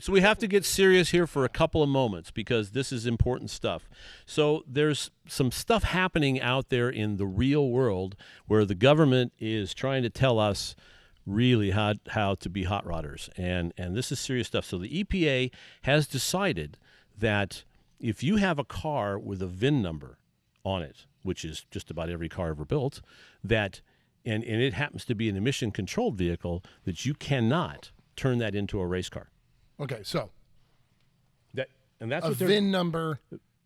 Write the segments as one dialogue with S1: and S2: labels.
S1: So we have to get serious here for a couple of moments because this is important stuff. So there's some stuff happening out there in the real world where the government is trying to tell us really how to be hot rodders. And this is serious stuff. So the EPA has decided that if you have a car with a VIN number on it, which is just about every car ever built, that and it happens to be an emission-controlled vehicle, that you cannot turn that into a race car.
S2: Okay, so
S1: that's
S2: a VIN number,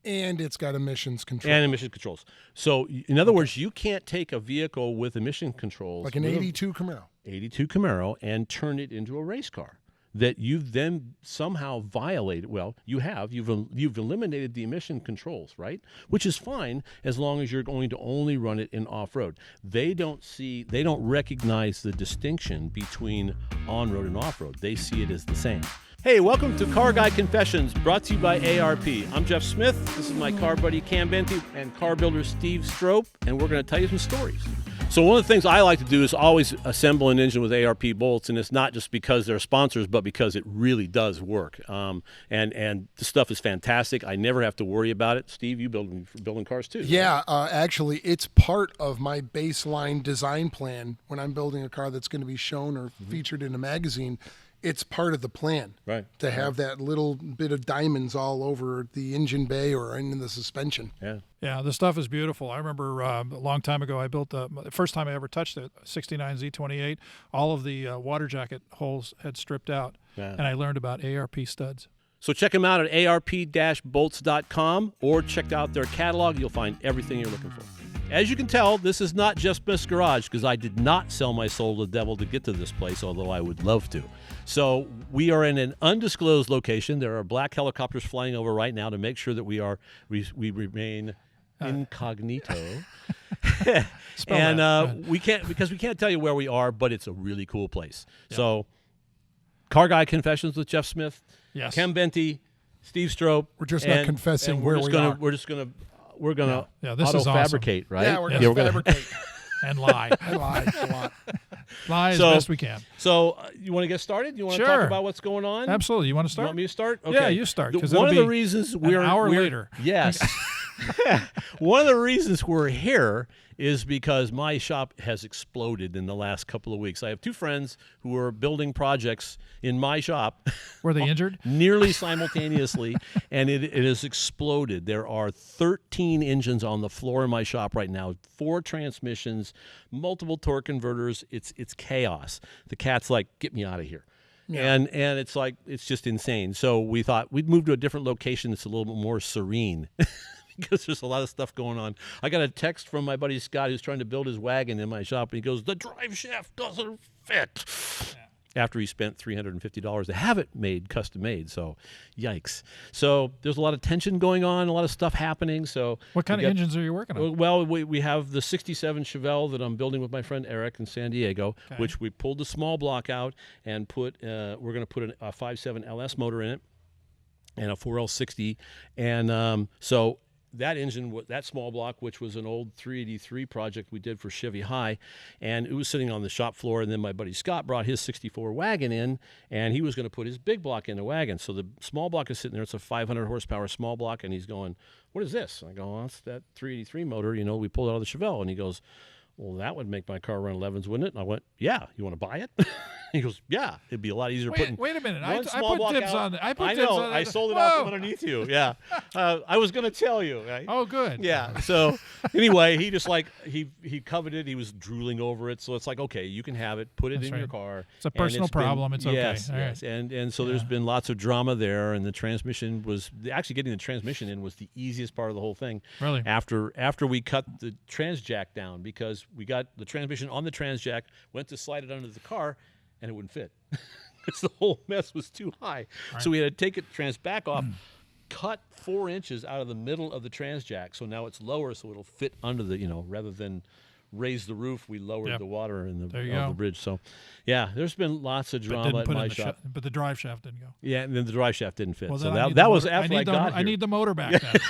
S2: and it's got emissions control.
S1: And emission controls. So, in other words, you can't take a vehicle with emission controls.
S2: Like an 82 Camaro.
S1: 82 Camaro and turn it into a race car that you've then somehow violated. Well, you have. You've eliminated the emission controls, right? Which is fine as long as you're going to only run it in off-road. They don't recognize the distinction between on-road and off-road. They see it as the same. Hey, welcome to Car Guy Confessions, brought to you by ARP. I'm Jeff Smith. This is my car buddy Cam Benty and car builder Steve Strope, and we're going to tell you some stories. So one of the things I like to do is always assemble an engine with ARP bolts, and it's not just because they're sponsors, but because it really does work. And the stuff is fantastic. I never have to worry about it. Steve, you building cars too?
S2: Yeah, actually, it's part of my baseline design plan when I'm building a car that's going to be shown or featured in a magazine. It's part of the plan,
S1: right?
S2: To have that little bit of diamonds all over the engine bay or in the suspension.
S3: Yeah, the stuff is beautiful. I remember a long time ago, I built the first time I ever touched it, 69 Z28. All of the water jacket holes had stripped out, and I learned about ARP studs.
S1: So check them out at arp-bolts.com or check out their catalog. You'll find everything you're looking for. As you can tell, this is not just Miss Garage, because I did not sell my soul to the devil to get to this place, although I would love to. So we are in an undisclosed location. There are black helicopters flying over right now to make sure that we remain incognito. And we can't tell you where we are, but it's a really cool place. Yeah. So Car Guy Confessions with Jeff Smith,
S3: yes.
S1: Cam Benty, Steve Strope.
S2: We're just not confessing where we are.
S1: We're gonna
S3: this is
S1: auto-fabricate,
S3: awesome.
S1: right?
S2: Yeah, we're gonna fabricate.
S3: And lie.
S2: I lie a lot.
S3: Lie as best we can.
S1: So you want to get started? You want to talk about what's going on?
S3: Absolutely. You want to start?
S1: You want me to start? Okay.
S3: Yeah, you start.
S1: One of the reasons we're
S3: an hour later.
S1: Yes. One of the reasons we're here is because my shop has exploded in the last couple of weeks. I have two friends who are building projects in my shop.
S3: Were they injured?
S1: Nearly simultaneously, and it has exploded. There are 13 engines on the floor in my shop right now, 4 transmissions, multiple torque converters. It's chaos. The cat's like, get me out of here. Yeah. And it's like, it's just insane. So we thought we'd move to a different location that's a little bit more serene. Because there's a lot of stuff going on. I got a text from my buddy Scott who's trying to build his wagon in my shop, and he goes, the drive shaft doesn't fit. Yeah. After he spent $350 to have it made, custom made. So, yikes. So there's a lot of tension going on, a lot of stuff happening. So
S3: what kind of engines are you working on?
S1: Well, we have the 67 Chevelle that I'm building with my friend Eric in San Diego, which we pulled the small block out and put. We're going to put a 5.7 LS motor in it and a 4L60. And so that engine, that small block, which was an old 383 project we did for Chevy High, and it was sitting on the shop floor, and then my buddy Scott brought his 64 wagon in, and he was going to put his big block in the wagon. So the small block is sitting there. It's a 500 horsepower small block, and he's going, what is this? I go, well, that's that 383 motor, we pulled it out of the Chevelle. And he goes, well, that would make my car run 11s, wouldn't it? And I went, yeah. You want to buy it? He goes, yeah. It'd be a lot easier putting.
S3: Wait a minute. I
S1: small
S3: put dibs
S1: out.
S3: on it.
S1: I know. I sold it out from underneath you. Yeah. I was going to tell you. Right?
S3: Oh, good.
S1: Yeah. So anyway, he just he coveted. He was drooling over it. So it's like, okay, you can have it. Put it in your car.
S3: It's a personal problem. It's okay.
S1: Yes. Yes. And so there's been lots of drama there. And the transmission was actually getting the transmission in was the easiest part of the whole thing.
S3: Really?
S1: After we cut the trans jack down, because we got the transmission on the trans jack, went to slide it under the car, and it wouldn't fit because the whole mess was too high. Right. So we had to take it trans back off, cut 4 inches out of the middle of the trans jack. So now it's lower, so it'll fit under the, rather than raise the roof, we lowered the water in the bridge. So, yeah, there's been lots of drama at my shop.
S3: But the drive shaft didn't go.
S1: Yeah, and then the drive shaft didn't fit.
S3: Well,
S1: so that was after I got here.
S3: I need the motor back then.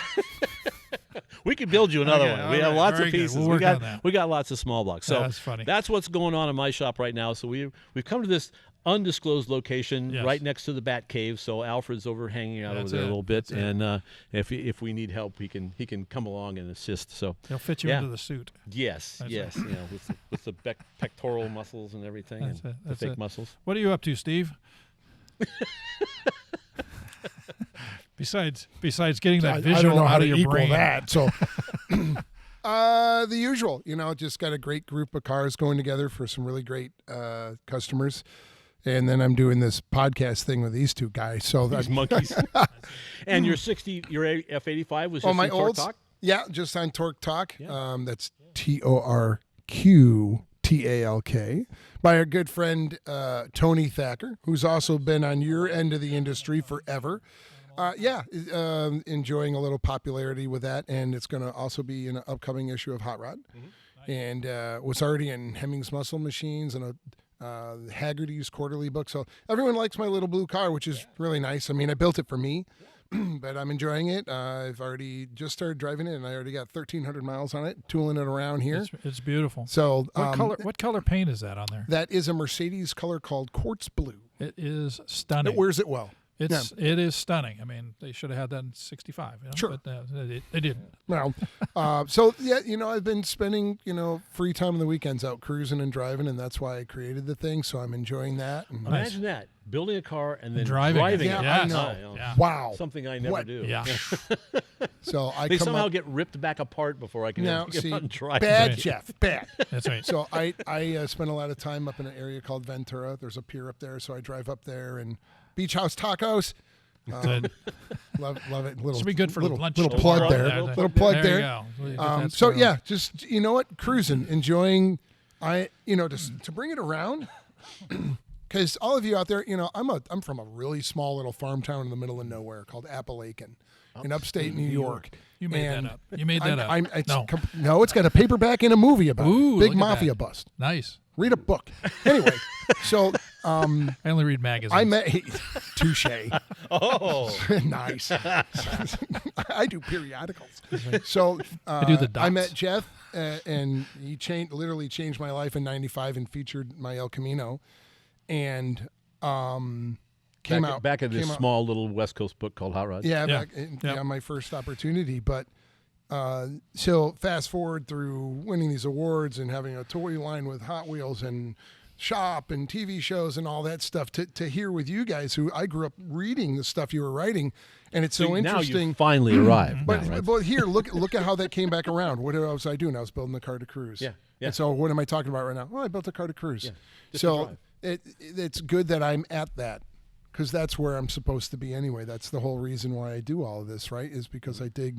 S1: We could build you another one. We have lots of pieces.
S3: We'll
S1: we got lots of small blocks. So
S3: that's funny.
S1: That's what's going on in my shop right now. So we've come to this undisclosed location,
S3: Yes.
S1: right next to the Bat Cave. So Alfred's over hanging out
S3: That's
S1: over there
S3: it.
S1: a little bit,
S3: That's it.
S1: and if we need help, he can come along and assist. So
S3: They'll fit you
S1: Yeah.
S3: into the suit.
S1: yes,
S3: That's
S1: yes, with the pectoral muscles and everything,
S3: That's
S1: and
S3: it.
S1: the
S3: That's
S1: fake
S3: it.
S1: muscles.
S3: What are you up to, Steve? Besides getting that
S2: I
S3: visual
S2: don't know
S3: out
S2: how
S3: of
S2: to
S3: your
S2: equal
S3: brain.
S2: that. So, the usual, just got a great group of cars going together for some really great customers. And then I'm doing this podcast thing with these two guys. So
S1: These
S2: that,
S1: monkeys. And your F85 was just
S2: my
S1: in Torque
S2: olds,
S1: Talk?
S2: yeah, just on Torque Talk.
S1: Yeah.
S2: That's TORQTALK by our good friend Tony Thacker, who's also been on your end of the industry forever. Enjoying a little popularity with that, and it's going to also be in an upcoming issue of Hot Rod, and was already in Hemmings Muscle Machines and a Haggerty's quarterly book. So everyone likes my little blue car, which is really nice. I mean, I built it for me, but I'm enjoying it. I've already just started driving it, and I already got 1,300 miles on it, tooling it around here.
S3: It's beautiful.
S2: So
S3: What color paint is that on there?
S2: that is a Mercedes color called Quartz Blue.
S3: It is stunning.
S2: It wears it well.
S3: It is stunning. I mean, they should have had that in 65.
S2: Sure.
S3: But they didn't.
S2: Well, I've been spending, free time on the weekends out cruising and driving, and that's why I created the thing. So I'm enjoying that. And
S1: Imagine that, building a car and then
S3: Driving it.
S2: Yeah,
S1: it.
S2: I
S3: Yes.
S2: know.
S3: Yeah.
S2: Wow.
S1: Something I never
S2: What?
S1: do.
S3: Yeah.
S2: So I
S1: They
S2: come
S1: somehow
S2: up,
S1: get ripped back apart before I can
S2: now,
S1: ever get
S2: see,
S1: out and drive.
S2: bad
S3: Right.
S2: Jeff, bad.
S3: That's right.
S2: So I spend a lot of time up in an area called Ventura. There's a pier up there, so I drive up there and Beach House Tacos.
S3: Good.
S2: Love it. Little,
S3: Should be good for
S2: little,
S3: lunch.
S2: little
S3: tomorrow.
S2: plug there.
S1: Little
S2: Little plug
S3: there.
S2: there.
S3: You go. Well, you get that
S2: So
S3: square
S2: yeah, just cruising, enjoying. To bring it around, because all of you out there, I'm from a really small little farm town in the middle of nowhere called Appalachian, in upstate New York.
S3: You made
S2: And
S3: that up. You made that up.
S2: No, it's got a paperback and a movie about
S3: Ooh,
S2: it. Big
S3: look at
S2: mafia
S3: that.
S2: bust.
S3: Nice.
S2: Read a book. Anyway, so
S3: I only read magazines.
S2: I met touche.
S1: Oh,
S2: Nice. I do periodicals. So
S3: do the
S2: I met
S3: dots.
S2: Jeff, and he literally changed my life in '95 and featured my El Camino, and came
S1: back in this
S2: came out-
S1: small little West Coast book called Hot Rods.
S2: Yeah,
S3: Yeah.
S2: back in,
S3: Yeah.
S2: my first opportunity. But so fast forward through winning these awards and having a toy line with Hot Wheels and shop and TV shows and all that stuff to hear with you guys, who I grew up reading the stuff you were writing, and it's so
S1: now
S2: interesting.
S1: you finally arrived.
S2: But
S1: now, right?
S2: but here, look at how that came back around. What was I doing? I was building the car to cruise.
S1: Yeah, yeah.
S2: And so what am I talking about right now? Well, I built a car to cruise.
S1: just to
S2: So
S1: drive.
S2: it's good that I'm at that, because that's where I'm supposed to be anyway. That's the whole reason why I do all of this, right? Is because I dig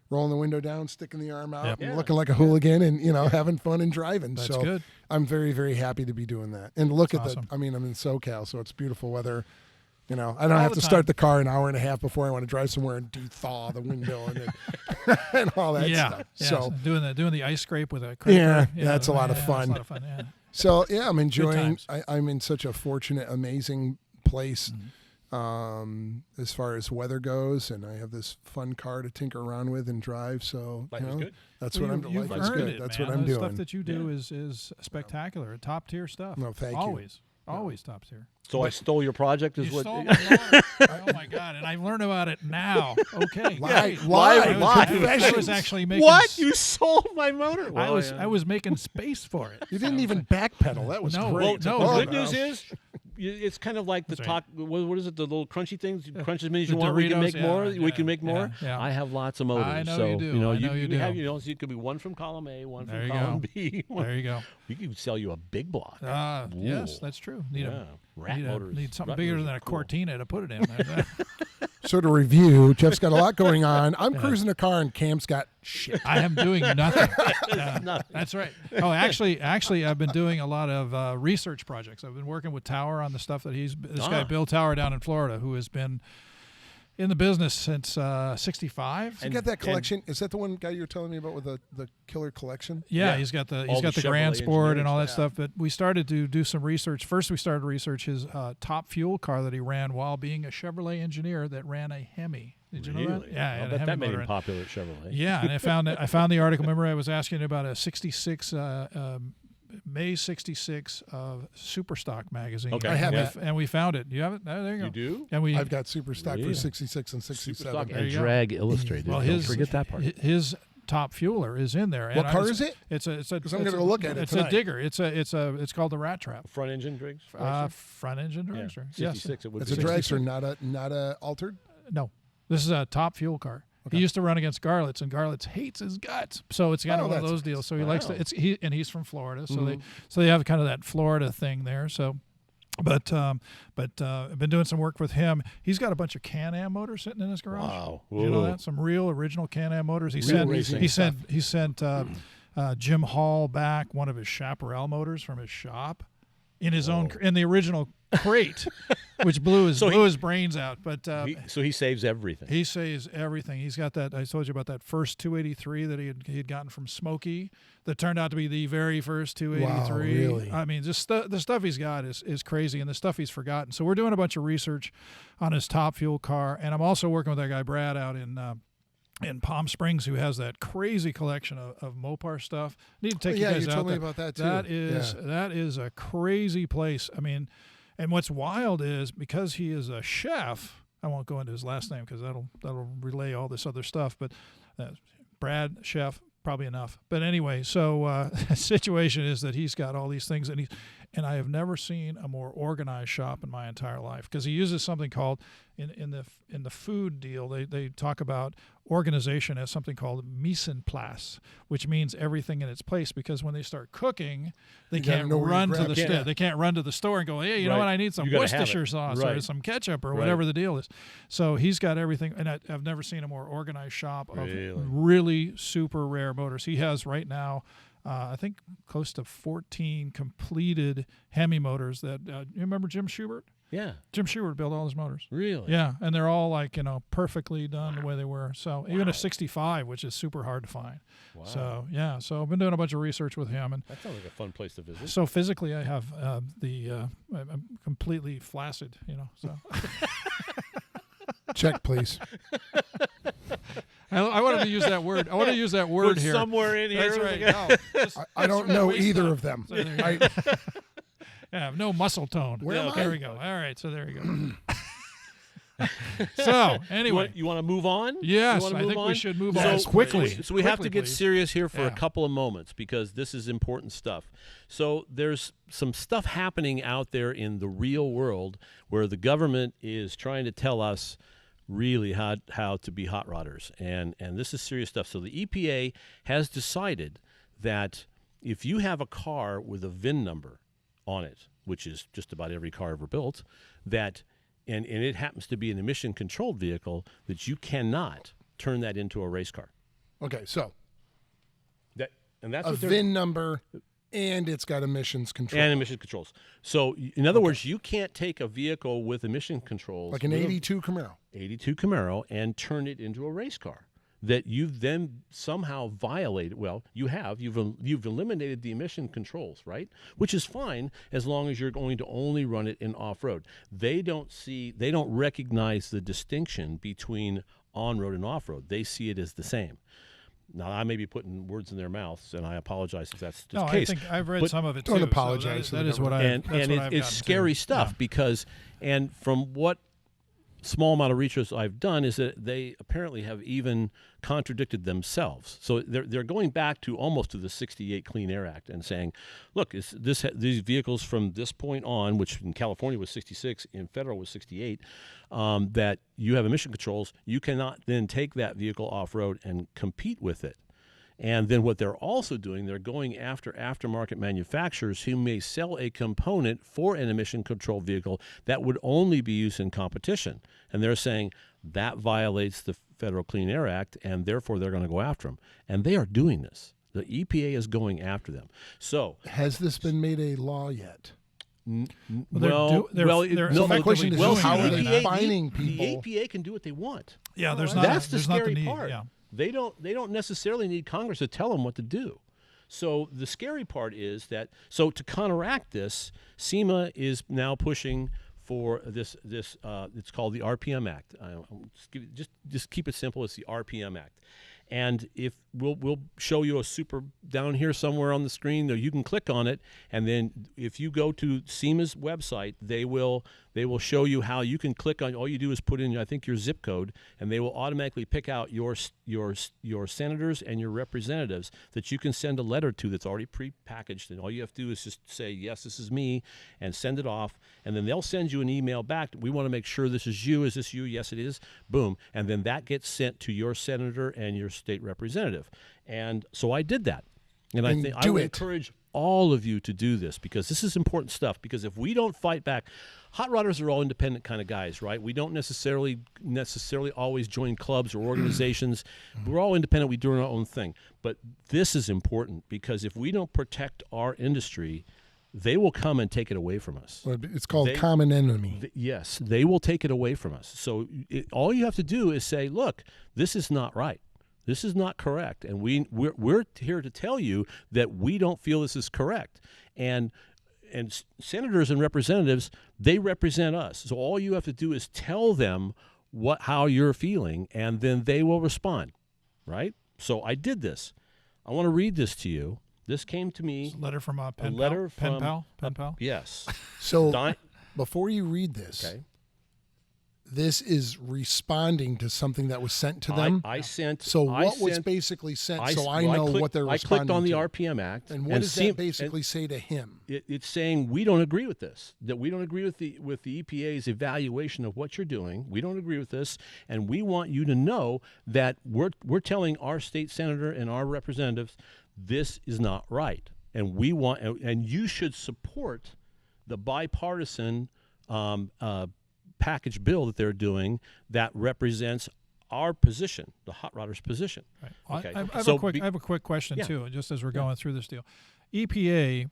S2: rolling the window down, sticking the arm out,
S3: Yep.
S2: and
S1: Yeah.
S2: looking like a hooligan, and having fun and driving.
S3: That's
S2: so
S3: good.
S2: I'm very, very happy to be doing that. And look
S3: That's
S2: at
S3: awesome.
S2: I'm in SoCal, so it's beautiful weather. I don't have
S3: All
S2: to
S3: the
S2: start the car an hour and a half before I want to drive somewhere and de-thaw the window and all that stuff.
S3: Yeah.
S2: So
S3: doing the ice scrape with a cracker.
S2: Yeah, that's a lot of fun.
S3: It's a lot of fun. Yeah.
S2: So yeah, I'm enjoying.
S3: times.
S2: I'm in such a fortunate, amazing place
S3: Mm-hmm.
S2: as far as weather goes, and I have this fun car to tinker around with and drive. So
S1: Life is good.
S2: that's
S3: Well,
S2: what I'm.
S3: you've
S2: Life is
S3: earned
S2: good.
S3: it,
S2: That's
S3: man.
S2: what I'm
S3: the
S2: doing.
S3: stuff that you do is spectacular, top tier stuff.
S2: No, thank you.
S3: Always top tier.
S1: So I stole your project, is
S3: You
S1: what?
S3: stole my lawn. Oh my God! And I've learned about it now. Okay,
S2: Live,
S3: great.
S2: live,
S3: I was actually making
S1: What? You sold my motor?
S3: I was making space for it.
S2: You didn't even backpedal. That was
S3: No,
S2: great.
S3: no,
S1: The
S3: Oh,
S1: good news is, it's kind of like the
S3: That's right.
S1: what is it? The little crunchy things, you crunch as many as
S3: The
S1: you want. We can
S3: Doritos,
S1: make more.
S3: yeah,
S1: We can
S3: yeah,
S1: make more.
S3: yeah.
S1: I have lots of motors.
S3: I know
S1: so,
S3: you do.
S1: You
S3: do.
S1: have, so you could be one from column A, one
S3: There
S1: from
S3: you
S1: column
S3: go.
S1: B.
S3: There you go.
S1: We could sell you a big block.
S3: Yes,
S1: Ooh.
S3: that's true. Need
S1: Yeah. Rat
S3: need,
S1: motors.
S3: need something
S1: Rat
S3: bigger
S1: motors
S3: than
S1: are
S3: a
S1: cool.
S3: Cortina to put it in.
S2: So to review, Jeff's got a lot going on. I'm cruising a car, and Cam's got shit.
S3: I am doing nothing.
S1: Nothing.
S3: That's right. Oh, actually, I've been doing a lot of research projects. I've been working with Tower on the stuff that this guy Bill Tower down in Florida, who has been in the business since '65.
S2: You got that collection? Is that the one guy you were telling me about with the killer collection?
S3: Yeah,
S1: Yeah.
S3: he's got the
S1: All the
S3: Grand
S1: Chevrolet
S3: Sport and all that
S1: engineering
S3: stuff. But we started to do some research. First, we started to research his top fuel car that he ran while being a Chevrolet engineer that ran a Hemi. Did you know that?
S1: Really?
S3: Yeah,
S1: I
S3: had a
S1: bet
S3: Hemi
S1: that made
S3: motor
S1: him
S3: in it.
S1: popular at Chevrolet.
S3: Yeah, and I found the article. Remember, I was asking about a '66 May '66 of Superstock magazine.
S1: Okay.
S2: I have
S1: Yeah.
S3: And we found it. You have it? There you go.
S1: You do?
S3: And
S2: I've got super stock
S1: Really?
S2: for 66 and 67.
S1: Superstock
S3: There
S1: and
S3: you go.
S1: drag illustrated.
S3: Well,
S1: Don't forget that part.
S3: His top fueler is in there.
S2: What car is it?
S3: It's a.
S2: Because I'm going to go look at it
S3: It's
S2: tonight.
S3: a digger. It's called the Rat Trap.
S1: Front engine rigs?
S3: Front engine
S1: Yeah.
S3: dragster.
S1: 66. It would
S2: It's
S1: be
S2: a dragster, not a altered.
S3: No, this is a top fuel car. He used to run against Garlitz, and Garlitz hates his guts. So it's kind of one of those deals. So he likes to. And he's from Florida, so they have kind of that Florida thing there. So, but I've been doing some work with him. He's got a bunch of Can-Am motors sitting in his garage.
S1: Wow.
S3: You know
S1: Whoa.
S3: that? Some real original Can-Am motors. He
S2: racing
S3: sent Jim Hall back one of his Chaparral motors from his shop in his own in the original crate, which blew his brains out. But
S1: So he saves everything.
S3: he saves everything. He's got that. I told you about that first 283 that he had gotten from Smokey that turned out to be the very first 283.
S2: Wow, really?
S3: I mean, just the stuff he's got is crazy, and the stuff he's forgotten. So we're doing a bunch of research on his top fuel car, and I'm also working with that guy Brad out in Palm Springs, who has that crazy collection of Mopar stuff. Need to take you guys
S2: you
S3: out
S2: told me
S3: there.
S2: about that too.
S3: That is a crazy place. I mean, and what's wild is because he is a chef. I won't go into his last name because that'll relay all this other stuff. But Brad, chef, probably enough. But anyway, so the situation is that he's got all these things, and I have never seen a more organized shop in my entire life, because he uses something called in the food deal they talk about organization as something called mise en place, which means everything in its place, because when they start cooking, they can't run to the store. They can't run to the store and go, hey, you know what, I need some Worcestershire sauce or some ketchup or whatever the deal is. So he's got everything, and I've never seen a more organized shop of really super rare motors. He has right now I think close to 14 completed Hemi motors that you remember Jim Schubert?
S1: Yeah.
S3: Jim Schubert built all his motors.
S1: Really?
S3: Yeah, and they're all like, perfectly done the way they were. So even a 65, which is super hard to find.
S1: Wow.
S3: So yeah, so I've been doing a bunch of research with him, and
S1: That sounds like a fun place to visit.
S3: so physically I have I'm completely flaccid, So
S2: Check, please.
S3: I wanted to use that word. I want to use that word
S1: Put
S3: here.
S1: somewhere in here.
S3: That's right. No,
S2: I don't know either of them.
S3: So there you go. Yeah, no muscle tone.
S2: Where am
S3: there
S2: I?
S3: we go. All right, so there you go. So anyway,
S1: You want to move on?
S3: yes,
S1: You wanna
S3: I
S1: move
S3: think
S1: on?
S3: we should move
S2: Yes,
S3: on quickly.
S1: So we have to
S3: Quickly,
S1: get
S3: please.
S1: serious here for
S3: Yeah.
S1: a couple of moments, because this is important stuff. So there's some stuff happening out there in the real world where the government is trying to tell us really how to be hot rodders, and this is serious stuff. So the EPA has decided that if you have a car with a VIN number on it, which is just about every car ever built, that and it happens to be an emission controlled vehicle, that you cannot turn that into a race car.
S2: Okay, so
S1: That's
S2: a
S1: what they're
S2: VIN number, and it's got emissions control.
S1: and emission controls. So in other words, you can't take a vehicle with emission controls,
S2: like an
S1: with a
S2: 82 Camaro.
S1: 82 Camaro, and turn it into a race car that you've then somehow violated. Well, you've eliminated the emission controls, right? Which is fine as long as you're going to only run it in off-road. They don't recognize the distinction between on-road and off-road. They see it as the same. Now, I may be putting words in their mouths, and I apologize if that's the
S3: No,
S1: case.
S3: I think I've read
S1: But
S3: some of it too.
S2: don't
S3: so
S2: apologize to
S3: that
S2: the
S3: is what I.
S1: and it's scary stuff, because, and from what small amount of research I've done, is that they apparently have even contradicted themselves. So they're going back to almost to the '68 Clean Air Act and saying, look, these vehicles from this point on, which in California was 66, in federal was 68, that you have emission controls, you cannot then take that vehicle off-road and compete with it. And then what they're also doing, they're going after aftermarket manufacturers who may sell a component for an emission control vehicle that would only be used in competition. And they're saying that violates the Federal Clean Air Act, and therefore they're going to go after them. And they are doing this. The EPA is going after them. So
S2: Has this been made a law yet?
S3: So my
S2: question is, how are they finding people?
S1: The EPA can do what they want.
S3: Yeah,
S1: That's the scary part.
S3: Yeah.
S1: They don't necessarily need Congress to tell them what to do. So the scary part is that, so to counteract this, SEMA is now pushing for this it's called the RPM Act. Just keep it simple. It's the RPM Act. And if we'll show you a super down here somewhere on the screen, you can click on it, and then if you go to SEMA's website, they will show you how you can click on. All you do is put in, I think, your zip code, and they will automatically pick out your senators and your representatives that you can send a letter to that's already pre-packaged, and all you have to do is just say, yes, this is me, and send it off, and then they'll send you an email back. We want to make sure this is you. Is this you? Yes, it is. Boom. And then that gets sent to your senator and your state representative. And so I did that. And I think I would encourage all of you to do this, because this is important stuff. Because if we don't fight back, hot rodders are all independent kind of guys, right? We don't necessarily always join clubs or organizations. We're all independent. We do our own thing. But this is important, because if we don't protect our industry, they will come and take it away from us.
S2: It's called common enemy.
S1: Yes, they will take it away from us. So all you have to do is say, look, this is not right. This is not correct. And we're here to tell you that we don't feel this is correct. And senators and representatives, they represent us. So all you have to do is tell them how you're feeling, and then they will respond, right? So I did this. I want to read this to you. This came to me.
S3: A letter from Pen Pal?
S1: Yes.
S2: So before you read this,
S1: okay.
S2: This is responding to something that was sent to them.
S1: I sent.
S2: So what was basically sent? I know what they're responding to.
S1: I clicked on the RPM Act.
S2: And what does that basically say to him?
S1: It's saying we don't agree with this. That we don't agree with the EPA's evaluation of what you're doing. We don't agree with this, and we want you to know that we're telling our state senator and our representatives this is not right, and you should support the bipartisan package bill that they're doing that represents our position, the hot rodders' position.
S3: Right.
S1: Okay.
S3: I have a quick question too, just as we're going through this deal. EPA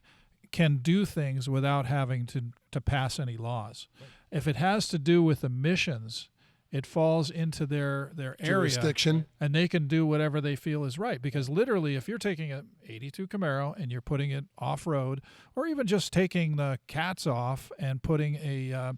S3: can do things without having to pass any laws. Right. If it has to do with emissions, it falls into their
S2: jurisdiction,
S3: area, and they can do whatever they feel is right. Because literally, if you're taking an 82 Camaro and you're putting it off-road, or even just taking the cats off and putting a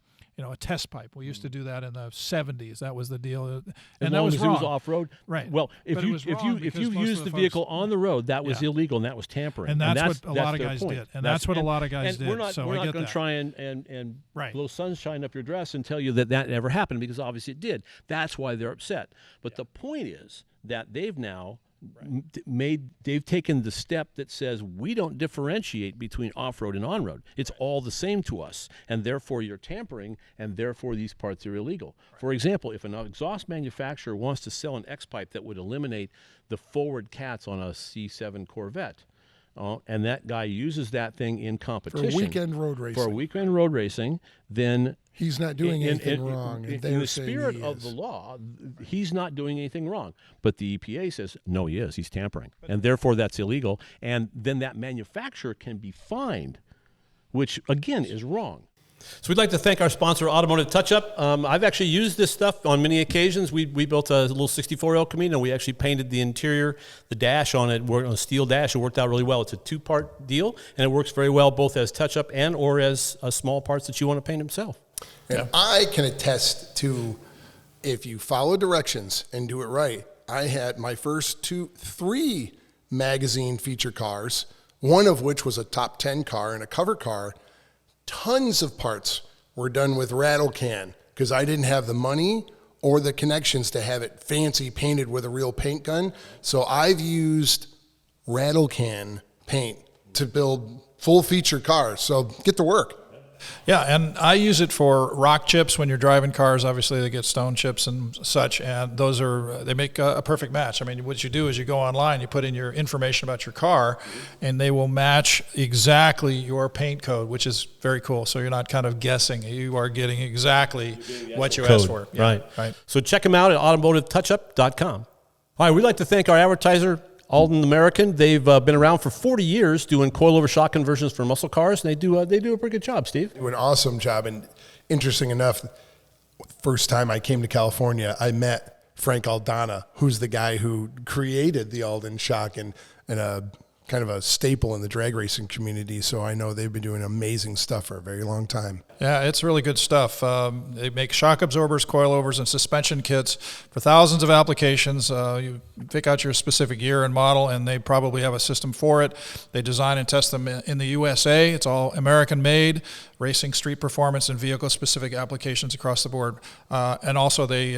S3: test pipe. We used to do that in the 70s. That was the deal, and that was wrong.
S1: It was off-road,
S3: right?
S1: Well, if you used the vehicle on the road, that was illegal, and that was tampering.
S3: And that's what a lot of guys did. And that's what a lot of guys did.
S1: We're not going to try and blow sunshine up your dress and tell you that never happened, because obviously it did. That's why they're upset. But the point is that they've now they've taken the step that says we don't differentiate between off-road and on-road. It's all the same to us, and therefore you're tampering, and therefore these parts are illegal. For example, if an exhaust manufacturer wants to sell an X-pipe that would eliminate the forward cats on a C7 Corvette, and that guy uses that thing in competition
S2: for weekend road racing,
S1: then
S2: he's not doing anything wrong.
S1: In the spirit of the law, he's not doing anything wrong. But the EPA says, no, he is. He's tampering. And therefore, that's illegal. And then that manufacturer can be fined, which, again, is wrong. So we'd like to thank our sponsor, Automotive Touch-Up. I've actually used this stuff on many occasions. We built a little 64 El Camino. We actually painted the interior, the dash on it, on a steel dash. It worked out really well. It's a two-part deal, and it works very well both as touch-up or as small parts that you want to paint yourself.
S2: And I can attest to, if you follow directions and do it right, I had my first 3 magazine feature cars, one of which was a top 10 car and a cover car. Tons of parts were done with rattle can because I didn't have the money or the connections to have it fancy painted with a real paint gun. So I've used rattle can paint to build full feature cars. So get to work.
S3: Yeah, and I use it for rock chips when you're driving cars. Obviously, they get stone chips and such, and they make a perfect match. I mean, what you do is you go online, you put in your information about your car, and they will match exactly your paint code, which is very cool. So you're not kind of guessing. You are getting exactly what you asked for.
S1: Yeah, right. So check them out at automotivetouchup.com. All right, we'd like to thank our advertiser, Alden American. They've been around for 40 years doing coilover shock conversions for muscle cars, and they do a pretty good job, Steve.
S2: They do an awesome job, and interesting enough, first time I came to California, I met Frank Aldana, who's the guy who created the Alden shock and a kind of a staple in the drag racing community. So I know they've been doing amazing stuff for a very long time.
S3: Yeah, it's really good stuff. They make shock absorbers, coilovers, and suspension kits for thousands of applications. You pick out your specific year and model, and they probably have a system for it. They design and test them in the USA. It's all American-made, racing, street performance, and vehicle-specific applications across the board. And also they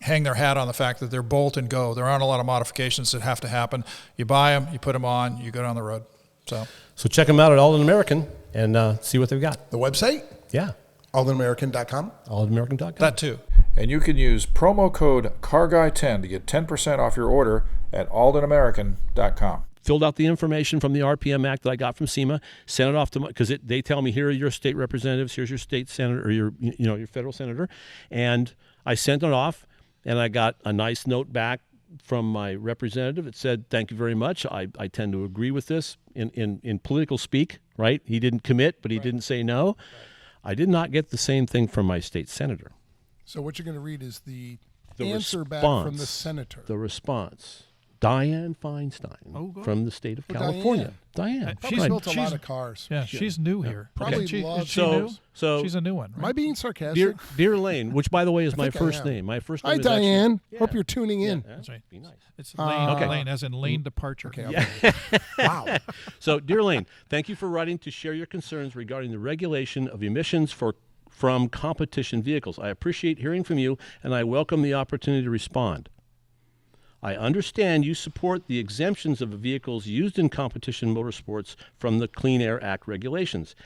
S3: hang their hat on the fact that they're bolt and go. There aren't a lot of modifications that have to happen. You buy them, you put them on, you go down the road. So
S1: check them out at All in American and see what they've got.
S2: The website?
S1: Yeah.
S2: allinamerican.com.
S1: allinamerican.com.
S3: that too. And you can use promo code CARGUY10 to get 10% off your order at allinamerican.com.
S1: Filled out the information from the RPM Act that I got from SEMA, sent it off to because they tell me, here are your state representatives, here's your state senator, or your federal senator, and I sent it off, and I got a nice note back from my representative. It said, thank you very much. I tend to agree with this in political speak, right? He didn't commit, but he didn't say no. Right. I did not get the same thing from my state senator.
S2: So what you're going to read is the
S1: answer
S2: response, back from the senator.
S1: The response. Diane Feinstein from the state of California. Diane.
S2: She's built a lot of cars.
S3: Yeah, she's new here.
S2: Probably
S3: loves
S2: new?
S1: So
S3: she's a new one. Right?
S2: Am I being sarcastic?
S1: Dear Lane, which by the way is my first name. My first name
S2: Hi,
S1: is
S2: Diane.
S1: Actually,
S2: Hope you're tuning in.
S3: That's right.
S1: Be nice.
S3: It's lane, lane as in lane departure.
S2: Okay. Wow.
S1: So, dear Lane, thank you for writing to share your concerns regarding the regulation of emissions from competition vehicles. I appreciate hearing from you, and I welcome the opportunity to respond. I understand you support the exemptions of vehicles used in competition motorsports from the Clean Air Act regulations.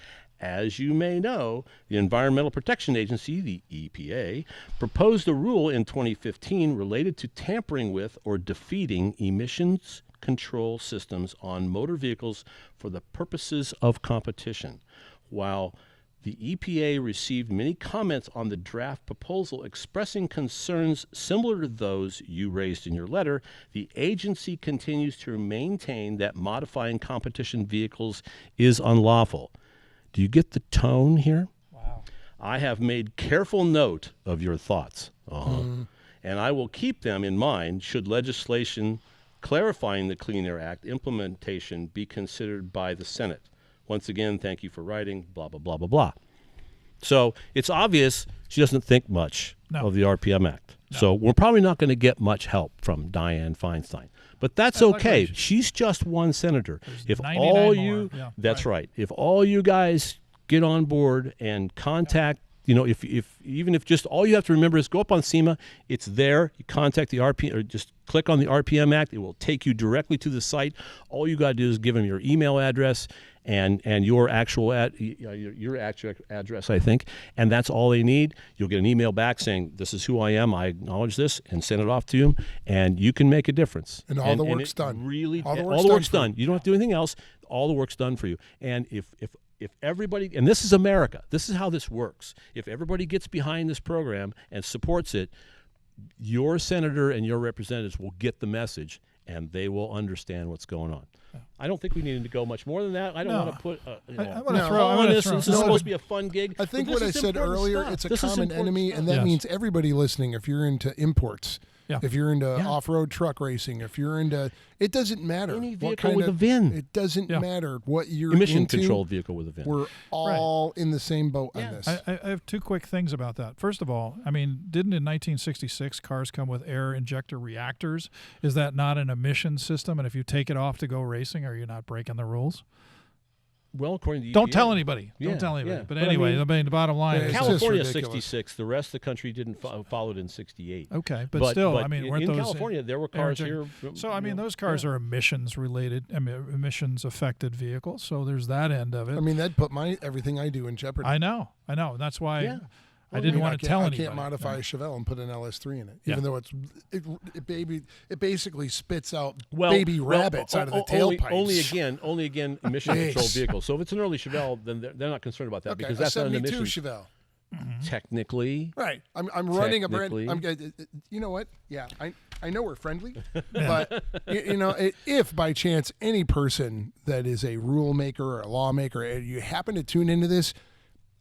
S1: As you may know, the Environmental Protection Agency, the EPA, proposed a rule in 2015 related to tampering with or defeating emissions control systems on motor vehicles for the purposes of competition. While the EPA received many comments on the draft proposal expressing concerns similar to those you raised in your letter, the agency continues to maintain that modifying competition vehicles is unlawful. Do you get the tone here?
S3: Wow.
S1: I have made careful note of your thoughts, and I will keep them in mind should legislation clarifying the Clean Air Act implementation be considered by the Senate. Once again, thank you for writing, blah, blah, blah, blah, blah. So it's obvious she doesn't think much of the RPM Act. No. So we're probably not going to get much help from Diane Feinstein. But that's okay. She's just one senator. If all you, that's right. If all you guys get on board and contact, if even if just all you have to remember is go up on SEMA, it's there. You contact the RPM, or just click on the RPM Act. It will take you directly to the site. All you got to do is give them your email address and your actual address, I think, and that's all they need. You'll get an email back saying, this is who I am, I acknowledge this, and send it off to them, and you can make a difference.
S2: And all the work's done.
S1: Really, all the work's done. You don't have to do anything else. All the work's done for you. And if everybody, and this is America, this is how this works. If everybody gets behind this program and supports it, your senator and your representatives will get the message, and they will understand what's going on. I don't think we needed to go much more than that. I don't want to put
S3: I want to throw on this.
S1: This is supposed to be a fun gig.
S2: I think what I said earlier, it's a common enemy, and that means everybody listening, if you're into imports, if you're into off-road truck racing, if you're into, it doesn't matter.
S1: Any vehicle with a VIN.
S2: It doesn't matter what you're
S1: Emission
S2: into.
S1: controlled vehicle with a VIN.
S2: We're all in the same boat on this.
S3: I have two quick things about that. First of all, didn't in 1966 cars come with air injector reactors? Is that not an emission system? And if you take it off to go racing, are you not breaking the rules?
S1: Well, according to the
S3: Don't
S1: EPA,
S3: tell anybody. Don't tell anybody. But anyway, the bottom line is
S1: California 66. The rest of the country didn't follow it in 68.
S3: Okay, but still, weren't
S1: in
S3: those
S1: California there were cars here?
S3: So those cars are emissions related, emissions affected vehicles. So there's that end of it.
S2: That'd put everything I do in jeopardy.
S3: I know. That's why. Yeah. I didn't want to tell anybody.
S2: I can't modify a Chevelle and put an LS3 in it, even though it basically spits out baby rabbits out of the tailpipes.
S1: Only again emission control vehicles. So if it's an early Chevelle, then they're not concerned about that because that's not an emission.
S2: Chevelle.
S1: Technically,
S2: right. I'm running a brand. You know what? Yeah, I know we're friendly, but if by chance any person that is a rule maker or a lawmaker, and you happen to tune into this.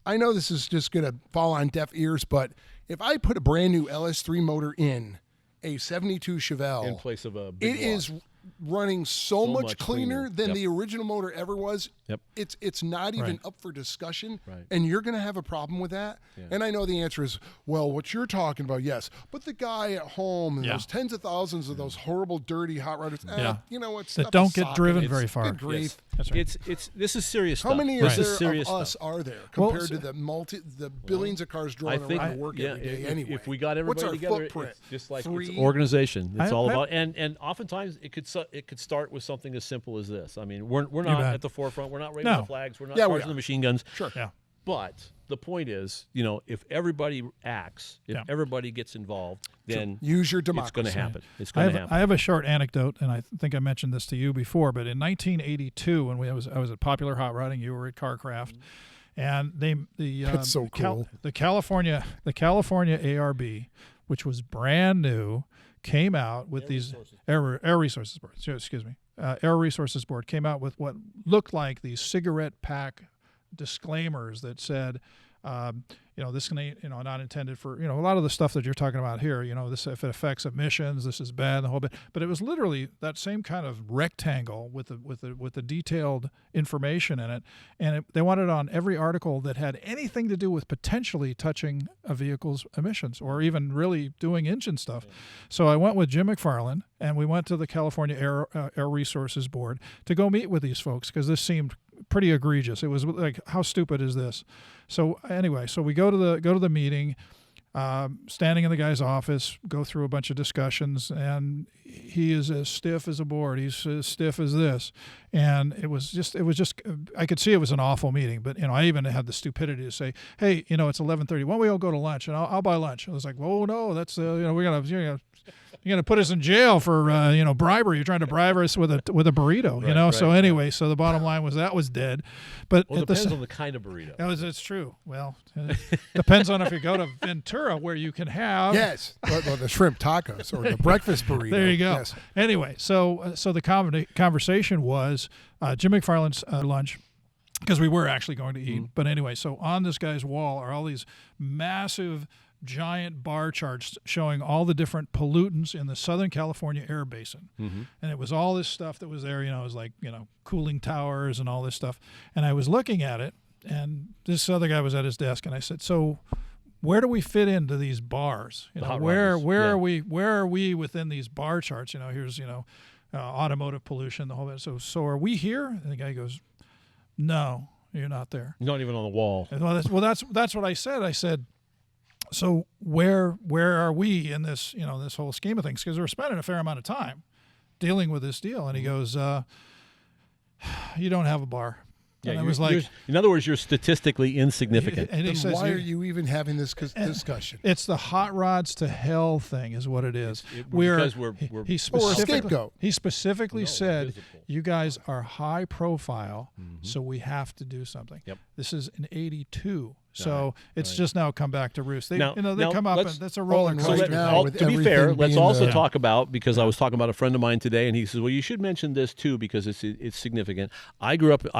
S2: I know this is just going to fall on deaf ears, but if I put a brand new LS3 motor in a 72 Chevelle
S1: in place of a big
S2: is running so much cleaner than
S1: Yep.
S2: the original motor ever was.
S1: Yep.
S2: It's not even
S3: Right.
S2: up for discussion,
S1: Right.
S2: and you're going to have a problem with that.
S1: Yeah.
S2: And I know the answer is, well, what you're talking about, yes, but the guy at home and
S3: Yeah.
S2: those tens of thousands of those horrible, dirty hot rodders,
S3: Yeah.
S2: you know what?
S3: That
S2: stuff
S3: don't
S2: is
S3: get
S2: socket.
S3: driven
S2: It's
S3: very far.
S2: Good grief.
S1: Yes.
S3: That's right.
S1: It's this is serious
S2: How
S1: stuff.
S2: many
S1: This
S2: is
S1: is
S2: there
S1: serious
S2: of us
S1: stuff.
S2: are there
S3: Well,
S2: compared to the billions of cars
S1: I
S2: driving
S1: think
S2: around to work
S1: yeah,
S2: every day
S1: if,
S2: anyway?
S1: if we got
S2: What's
S1: everybody
S2: our
S1: together,
S2: footprint?
S1: it's just like
S2: 3?
S1: it's organization. It's all
S3: I-
S1: about and oftentimes it could start with something as simple as this. I mean, we're
S3: You
S1: not
S3: bet.
S1: at the forefront. We're not waving
S3: No.
S1: the flags. We're not
S2: Yeah, we
S1: charging
S2: are.
S1: the machine guns.
S2: Sure.
S3: Yeah.
S1: But the point is, if everybody acts, if
S3: Yeah.
S1: everybody gets involved, then
S2: Use your
S1: it's going
S2: democracy.
S1: to happen. It's
S3: I
S1: going
S3: have,
S1: to happen.
S3: I have a short anecdote, and I think I mentioned this to you before. But in 1982, when I was at Popular Hot Rodding, you were at CarCraft, and
S2: That's so cool.
S3: the California ARB, which was brand new, came out with these Air Resources Board. Excuse me, Air Resources Board came out with what looked like these cigarette pack disclaimers that said, this can, not intended for, a lot of the stuff that you're talking about here, this, if it affects emissions, this is bad, the whole bit. But it was literally that same kind of rectangle with the detailed information in it. And they wanted it on every article that had anything to do with potentially touching a vehicle's emissions or even really doing engine stuff. Yeah. So I went with Jim McFarland, and we went to the California Air Resources Board to go meet with these folks, because this seemed pretty egregious. It was like, how stupid is this? So anyway, we go to the meeting, standing in the guy's office, go through a bunch of discussions, and he is as stiff as a board. He's as stiff as this, and it was just I could see it was an awful meeting. But I even had the stupidity to say, hey, it's 11:30. Why don't we all go to lunch, and I'll buy lunch. I was like, whoa, no, that's we're gonna you're going to put us in jail for bribery. You're trying to bribe us with a burrito,
S1: Right,
S3: So anyway, so the bottom line was that was dead. But
S1: Well, it depends on the kind of burrito.
S3: It's true. Well, depends on if you go to Ventura, where you can have
S2: or the shrimp tacos or the breakfast burrito.
S3: There you go.
S2: Yes.
S3: Anyway, so the conversation was Jim McFarland's lunch, because we were actually going to eat. Mm-hmm. But anyway, so on this guy's wall are all these massive, giant bar charts showing all the different pollutants in the Southern California air basin. Mm-hmm. And it was all this stuff that was there, it was like, cooling towers and all this stuff. And I was looking at it, and this other guy was at his desk, and I said, so where do we fit into these bars? Where are we within these bar charts? Here's, automotive pollution, the whole bit. So are we here? And the guy goes, no, you're not there.
S1: Not even on the wall.
S3: That's what I said. I said, so where are we in this, this whole scheme of things? Because we're spending a fair amount of time dealing with this deal. And he goes, you don't have a bar.
S1: Yeah,
S3: and I was like,
S1: in other words, you're statistically insignificant.
S3: And he
S2: Then
S3: says,
S2: why are you even having this discussion?
S3: It's the hot rods to hell thing is what it is.
S1: Because we're
S3: he
S2: scapegoat.
S3: He specifically said,
S1: visible.
S3: you guys are high profile, so we have to do something.
S1: Yep.
S3: This is an 82. So
S1: Right,
S3: it's
S1: right.
S3: just now come back to roost. They,
S1: Now-
S3: they
S1: now
S3: come up, and
S1: let's-
S3: that's a roller
S2: and
S3: coaster.
S2: right now, with
S1: to be fair,
S2: everything
S1: let's
S2: being
S1: also
S2: the-
S1: talk about, because I was talking about a friend of mine today, and he says, well, you should mention this too, because it's significant. I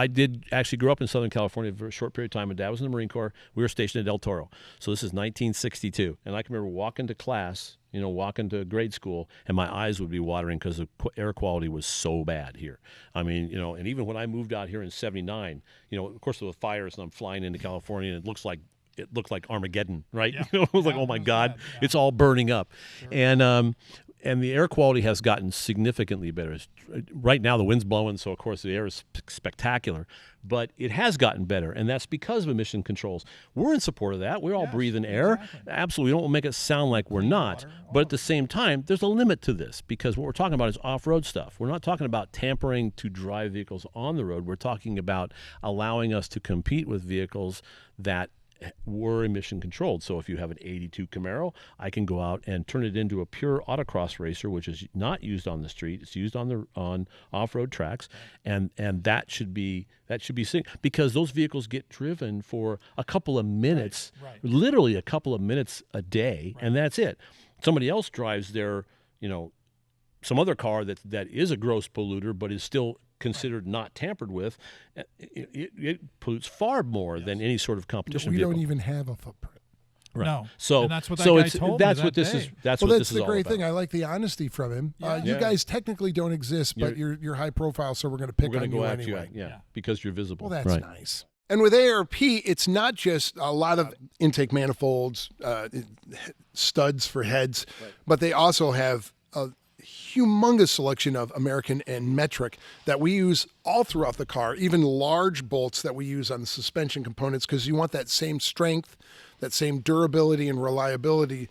S1: did actually grow up in Southern California for a short period of time. My dad was in the Marine Corps. We were stationed at El Toro. So this is 1962. And I can remember walking to class, walking to grade school, and my eyes would be watering because the air quality was so bad here. I mean, and even when I moved out here in 79, of course there were fires, and I'm flying into California, and it looked like Armageddon, right?
S3: Yeah.
S1: It was like, oh my God, it's all burning up. Sure. And the air quality has gotten significantly better. Right now the wind's blowing, so of course the air is spectacular, but it has gotten better, and that's because of emission controls. We're in support of that. We're all breathing air.
S3: Exactly.
S1: Absolutely. We don't make it sound like we're not. But at the same time, there's a limit to this, because what we're talking about is off-road stuff. We're not talking about tampering to drive vehicles on the road. We're talking about allowing us to compete with vehicles that were emission controlled. So if you have an 82 Camaro, I can go out and turn it into a pure autocross racer, which is not used on the street. It's used on off-road tracks, and that should be because those vehicles get driven for a couple of minutes, literally a couple of minutes a day, and that's it. Somebody else drives their, some other car that is a gross polluter, but is still considered not tampered with. It pollutes far more than any sort of competition
S2: We
S1: vehicle.
S2: don't even have a footprint.
S3: No.
S1: So
S3: and that's what that
S1: so
S3: guy
S1: it's
S3: told
S1: that's
S3: me
S1: what
S3: that
S1: this
S3: day.
S1: is. That's
S2: well,
S1: what
S2: that's
S1: this is
S2: the
S1: all
S2: great
S1: about.
S2: thing. I like the honesty from him.
S3: Yeah.
S2: You guys technically don't exist, but you're high profile, so we're going to pick
S1: We're
S2: on
S1: going to go
S2: you
S1: after
S2: anyway.
S1: you, because you're visible.
S2: Well, that's nice. And with ARP, it's not just a lot of intake manifolds, studs for heads, but they also have a humongous selection of American and metric that we use all throughout the car, even large bolts that we use on the suspension components, because you want that same strength, that same durability and reliability,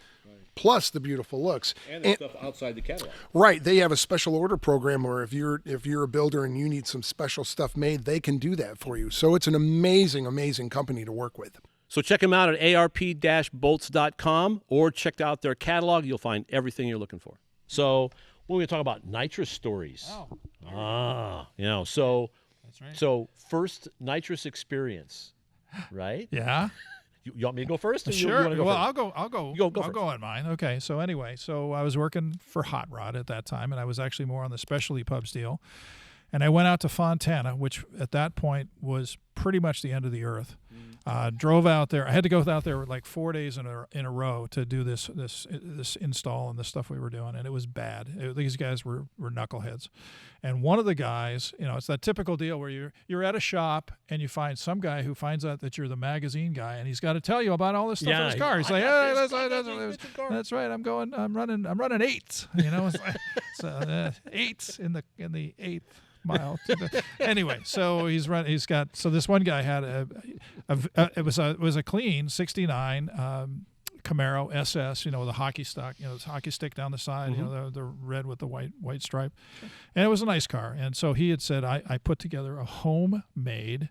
S2: plus the beautiful looks.
S1: And stuff outside the catalog.
S2: Right. They have a special order program where if you're a builder and you need some special stuff made, they can do that for you. So it's an amazing, amazing company to work with.
S1: So check them out at arp-bolts.com or check out their catalog. You'll find everything you're looking for. So we're going to talk about nitrous stories.
S3: Oh.
S1: So
S3: That's right.
S1: so first nitrous experience, right?
S3: Yeah.
S1: You want me to go first? Or
S3: Sure.
S1: You want to go
S3: Well,
S1: first?
S3: I'll go.
S1: Go
S3: I'll
S1: first.
S3: go on mine. Okay. So anyway, I was working for Hot Rod at that time, and I was actually more on the specialty pubs deal. And I went out to Fontana, which at that point was pretty much the end of the earth. Drove out there. I had to go out there like 4 days in a row to do this install and the stuff we were doing, and it was bad. These guys were knuckleheads. And one of the guys, it's that typical deal where you're at a shop and you find some guy who finds out that you're the magazine guy, and he's got to tell you about all this stuff in his car. He's like, that's right. I'm running eights. Eights in the eighth mile. Anyway, so this one guy had it was a clean 69 Camaro SS, the hockey stock, the hockey stick down the side, the red with the white stripe, and it was a nice car. And so he had said, I put together a homemade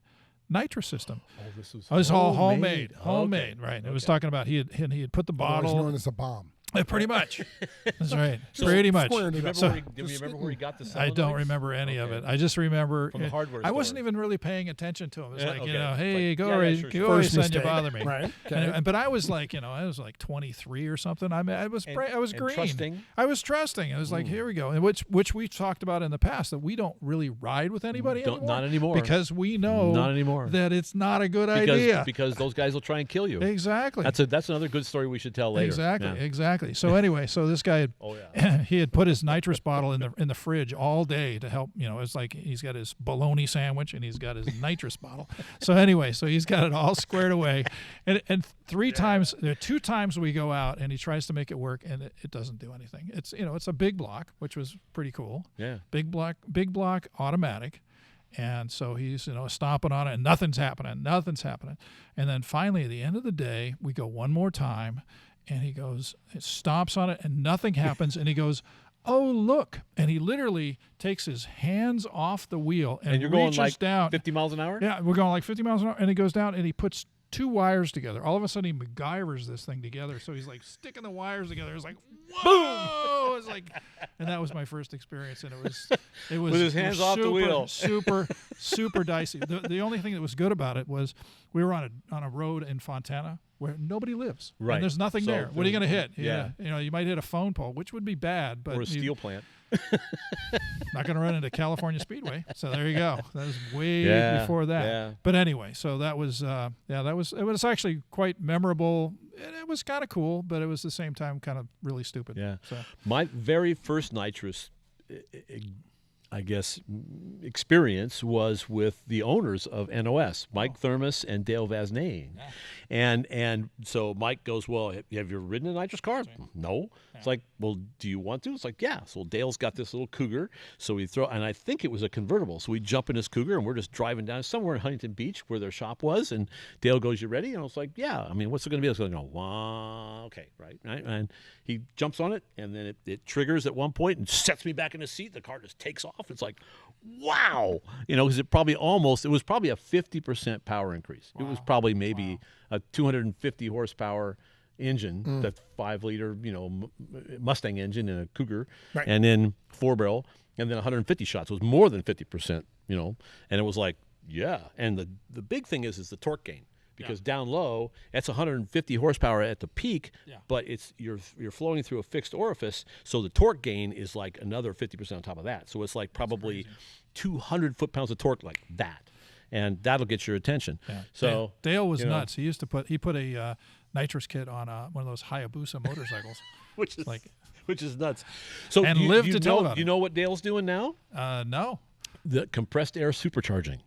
S3: nitrous system.
S1: This was
S3: all homemade,
S1: Okay.
S3: right? Okay. It was talking about he had put the bottle
S2: known as a bomb.
S3: Pretty much. That's right. Pretty much.
S1: Do you remember where he got the
S3: I
S1: solenoids?
S3: don't remember any of it. I just remember
S1: From the hardware
S3: I wasn't
S1: store.
S3: even really paying attention to him. It was like, hey,
S1: Like,
S3: go
S1: yeah,
S3: away,
S1: sure,
S3: go
S1: sure.
S3: away,
S2: First
S3: son, you
S2: mistake.
S3: bother me.
S2: Right. Okay.
S3: But I was like, I was like 23 or something. I was green.
S1: Trusting.
S3: I was trusting. I was like, here we go. And which we've talked about in the past, that we don't really ride with anybody anymore.
S1: Not anymore.
S3: Because we know
S1: Not anymore.
S3: that it's not a good idea.
S1: Because those guys will try and kill you.
S3: Exactly.
S1: That's another good story we should tell later.
S3: Exactly. So anyway, so this guy he had put his nitrous bottle in the fridge all day to help. It's like he's got his bologna sandwich and he's got his nitrous bottle. So anyway, so he's got it all squared away, and two times we go out and he tries to make it work and it doesn't do anything. It's it's a big block, which was pretty cool.
S1: Yeah.
S3: Big block automatic. And so he's, stomping on it and nothing's happening. And then finally at the end of the day, we go one more time and he stomps on it and nothing happens. And he goes, oh, look. And he literally takes his hands off the wheel and
S1: you're going
S3: reaches
S1: like
S3: down.
S1: 50 miles an hour?
S3: Yeah, we're going like 50 miles an hour. And he goes down and he puts two wires together. All of a sudden he MacGyvers this thing together. So he's like sticking the wires together. It's like, whoa! It's like, and that was my first experience. And it was
S1: with his hands off the wheel.
S3: super dicey. The only thing that was good about it was we were on a road in Fontana where nobody lives.
S1: Right.
S3: And there's nothing
S1: So
S3: there. What are you going to hit?
S1: Yeah.
S3: You might hit a phone pole, which would be bad. But
S1: Or a steel plant.
S3: Not going to run into California Speedway. So there you go. That was way before that.
S1: Yeah.
S3: But anyway, so that was it was actually quite memorable. It was kind of cool, but it was at the same time kind of really stupid.
S1: Yeah.
S3: So.
S1: My very first nitrous, I guess, experience was with the owners of NOS, Mike Thermos and Dale Vasney.
S3: Yeah.
S1: And so Mike goes, well, have you ever ridden a nitrous car? No. It's like, well, do you want to? It's like, yeah. So Dale's got this little Cougar. So we and I think it was a convertible. So we jump in his Cougar and we're just driving down somewhere in Huntington Beach where their shop was. And Dale goes, you ready? And I was like, yeah. I mean, what's it going to be? It's going to go, wow, okay, right? And he jumps on it and then it triggers at one point and sets me back in the seat. The car just takes off. It's like, wow. Because it was probably a 50% power increase. Wow. It was probably maybe a 250 horsepower engine, that 5-liter, Mustang engine in a Cougar,
S2: right.
S1: And then 4-barrel, and then 150 shots. It was more than 50%, and it was like, yeah. And the big thing is the torque gain, because down low, that's 150 horsepower at the peak, but you're flowing through a fixed orifice, so the torque gain is like another 50% on top of that. So it's like probably 200 foot-pounds of torque like that. And that'll get your attention.
S3: Yeah.
S1: So
S3: Dale was nuts. He used to put nitrous kit on one of those Hayabusa motorcycles.
S1: which is
S3: like,
S1: which is nuts. So
S3: and
S1: you,
S3: live
S1: you
S3: to
S1: know,
S3: tell about
S1: you
S3: it.
S1: know what Dale's doing now?
S3: No.
S1: The compressed air supercharging.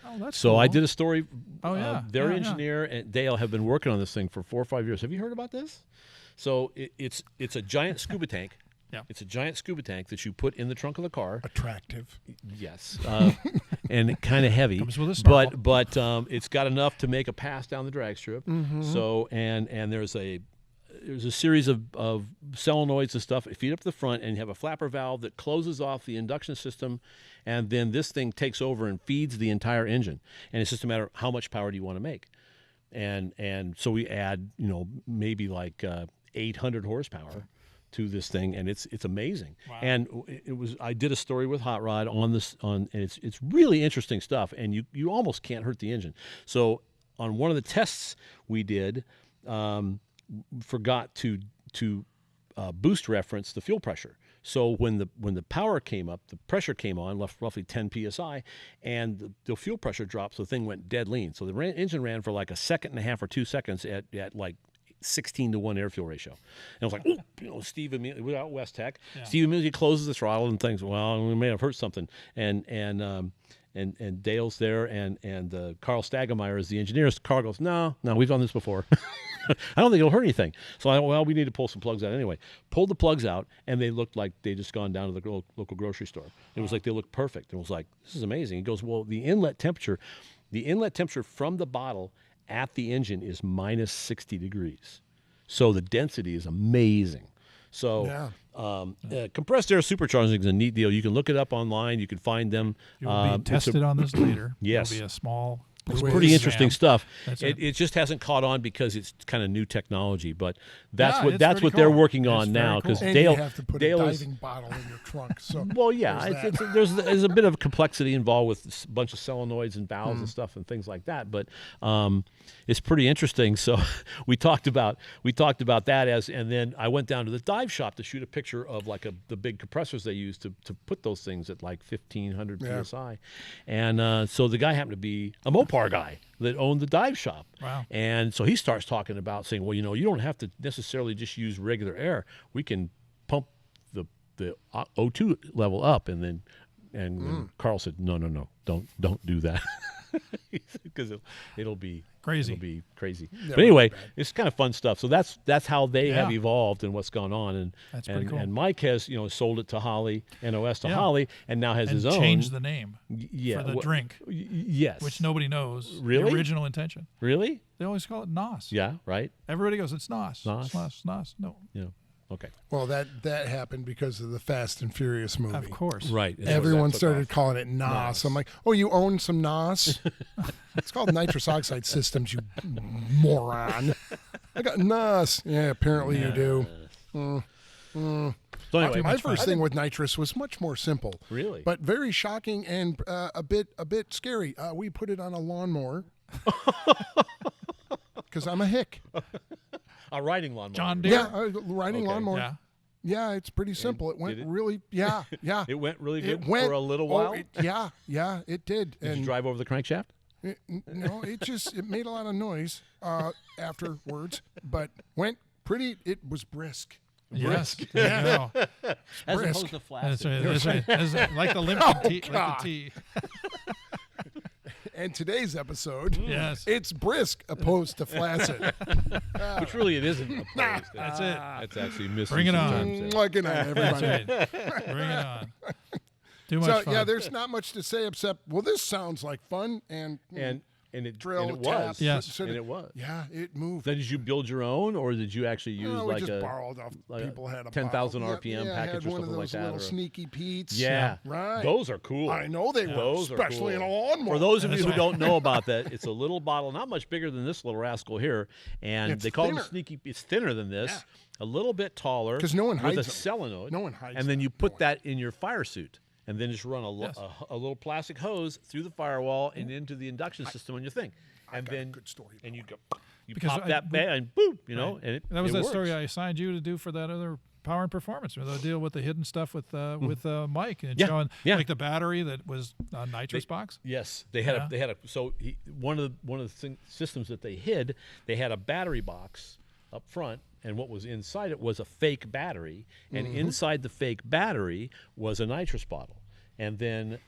S3: Oh, that's
S1: So
S3: cool.
S1: I did a story.
S3: Oh, yeah.
S1: Their
S3: Yeah,
S1: engineer and Dale have been working on this thing for 4 or 5 years. Have you heard about this? So it's a giant scuba tank.
S3: Yeah.
S1: It's a giant scuba tank that you put in the trunk of the car.
S2: Attractive.
S1: Yes. And kind of heavy.
S3: Comes with a snorkel.
S1: But it's got enough to make a pass down the drag strip.
S2: Mm-hmm.
S1: So and there's a series of solenoids and stuff. Feed up the front, and you have a flapper valve that closes off the induction system, and then this thing takes over and feeds the entire engine. And it's just a matter of how much power do you want to make. And so we add, maybe like 800 horsepower to this thing, and it's amazing.
S3: Wow.
S1: And I did a story with Hot Rod on this and it's really interesting stuff, and you almost can't hurt the engine. So on one of the tests we did, forgot to boost reference the fuel pressure. So when the power came up, the pressure came on, left roughly 10 psi, and the fuel pressure dropped, so the thing went dead lean. So the engine ran for like a second and a half or 2 seconds at like 16-to-1 air fuel ratio. And I was like, Steve immediately, without West Tech,
S3: Yeah.
S1: Steve immediately closes the throttle and thinks, well, we may have hurt something. And Dale's there, and Carl Stagemeyer is the engineer. Carl goes, no, we've done this before. I don't think it'll hurt anything. So we need to pull some plugs out anyway. Pulled the plugs out, and they looked like they just gone down to the local grocery store. It was like they looked perfect. It was like, this is amazing. He goes, well, the inlet temperature from the bottle at the engine is minus 60 degrees. So the density is amazing. So compressed air supercharging is a neat deal. You can look it up online. You can find them.
S3: You'll be tested on this later.
S1: Yes.
S3: It'll be a small.
S1: It's
S2: Whiz.
S1: pretty interesting stuff.
S3: That's
S1: It just hasn't caught on because it's kind of new technology, but that's
S3: Yeah,
S1: what
S3: it's
S1: that's
S3: pretty
S1: what they're
S3: cool.
S1: working
S3: It's
S1: on
S3: very
S1: now. Because
S3: cool.
S2: And
S1: Dale,
S2: you have to put
S1: Dale
S2: a
S1: is
S2: diving bottle in your trunk. So
S1: well, yeah,
S2: there's
S1: there's a bit of complexity involved with a bunch of solenoids and valves and stuff and things like that. But it's pretty interesting. So we talked about that and then I went down to the dive shop to shoot a picture of like the big compressors they use to put those things at like 1,500 psi, and so the guy happened to be a Mopar guy that owned the dive shop.
S3: Wow.
S1: And so he starts talking about saying, well, you don't have to necessarily just use regular air. We can pump the O2 level up. And Carl said, no, don't do that. Because it'll be
S3: Crazy.
S1: It'll be crazy.
S2: Yeah,
S1: But anyway,
S2: really bad.
S1: it's kind of fun stuff. So that's how they have
S3: Yeah.
S1: evolved and what's gone on. And
S3: That's pretty cool.
S1: And Mike has sold it to Holly, NOS to
S3: Yeah.
S1: Holly, and now has
S3: And
S1: his own.
S3: changed the name
S1: Yeah,
S3: for the drink,
S1: Yes.
S3: which nobody knows.
S1: Really?
S3: The original intention.
S1: Really?
S3: They always call it NOS.
S1: Yeah. Right.
S3: Everybody goes, it's NOS.
S1: NOS?
S3: It's NOS. NOS. No.
S1: Yeah. Okay.
S2: well, that happened because of the Fast and Furious movie.
S3: Of course.
S1: Right.
S2: Everyone
S1: That took
S2: started
S1: off.
S2: calling it NOS.
S1: NOS.
S2: I'm like, oh, you own some NOS? It's called nitrous oxide systems, you moron. I got NOS. Yeah, apparently you do.
S1: So anyway,
S2: My first thing with nitrous was much more simple.
S1: Really?
S2: But very shocking and a bit scary. We put it on a lawnmower because I'm a hick.
S1: a riding lawnmower.
S3: John Deere.
S2: Yeah, riding
S1: Okay.
S2: lawnmower.
S3: Yeah.
S2: Yeah, it's pretty simple. It went
S1: did it?
S2: really, yeah.
S1: It went really good
S2: It went
S1: for a little while.
S2: yeah, it did.
S1: Did you drive over the crankshaft?
S2: No, it made a lot of noise afterwards, but went pretty. It was brisk.
S3: Yes. Yeah.
S1: As
S2: Brisk.
S1: opposed to flaccid.
S3: That's right. That's right. Like the Limpton tea. Like
S2: God.
S3: the tea.
S2: And today's episode,
S3: Yes.
S2: it's brisk opposed to flaccid.
S1: Which really it isn't opposed.
S3: That's it.
S1: That's actually missing.
S3: Bring it on.
S1: sometimes.
S2: Good night,
S3: That's
S2: everybody.
S3: right. Bring it on. Too much
S2: So
S3: fun.
S2: yeah, there's not much to say except, well, this sounds like fun and drill,
S1: and it
S2: tap.
S1: was.
S3: Yes.
S1: And it was.
S2: Yeah, it moved.
S1: Then did you build your own, or did you actually use
S2: No, we
S1: like
S2: just
S1: a
S2: borrowed off.
S1: like a
S2: People had a
S1: 10,000
S2: bottle.
S1: RPM
S2: yeah,
S1: package
S2: I had
S1: or
S2: one
S1: something
S2: of
S1: like
S2: those
S1: that?
S2: little
S1: or-
S2: sneaky Pete's.
S1: Yeah,
S2: right.
S1: Those are cool.
S2: I know they
S1: Those
S2: were,
S1: are
S2: especially
S1: cool.
S2: in a lawnmower.
S1: For those of you
S3: That's
S1: who
S3: right.
S1: don't know about that, it's a little bottle, not much bigger than this little rascal here, and
S2: It's
S1: they call them
S2: thinner.
S1: sneaky. It's thinner than this,
S2: Yeah.
S1: a little bit taller,
S2: 'Cause no one
S1: with
S2: hides
S1: a
S2: them.
S1: solenoid.
S2: No one hides
S1: and then
S2: them.
S1: you
S2: No
S1: put
S2: one.
S1: that in your fire suit, and then just run
S3: Yes.
S1: a little plastic hose through the firewall and into the induction system on your thing, and
S2: got a
S1: then
S2: good story
S1: and you go, you
S3: Because
S1: pop
S3: I-
S1: that and boom,
S3: Right.
S1: and it
S3: That was
S1: it
S3: that
S1: works.
S3: story I assigned you to do for that other Power and Performance. They'll deal with the hidden stuff with Mike and
S1: Yeah,
S3: showing
S1: yeah.
S3: like the battery that was a Nitrous box.
S1: Yes, they had one of the systems that they hid. They had a battery box up front, and what was inside it was a fake battery, and inside the fake battery was a nitrous bottle. And then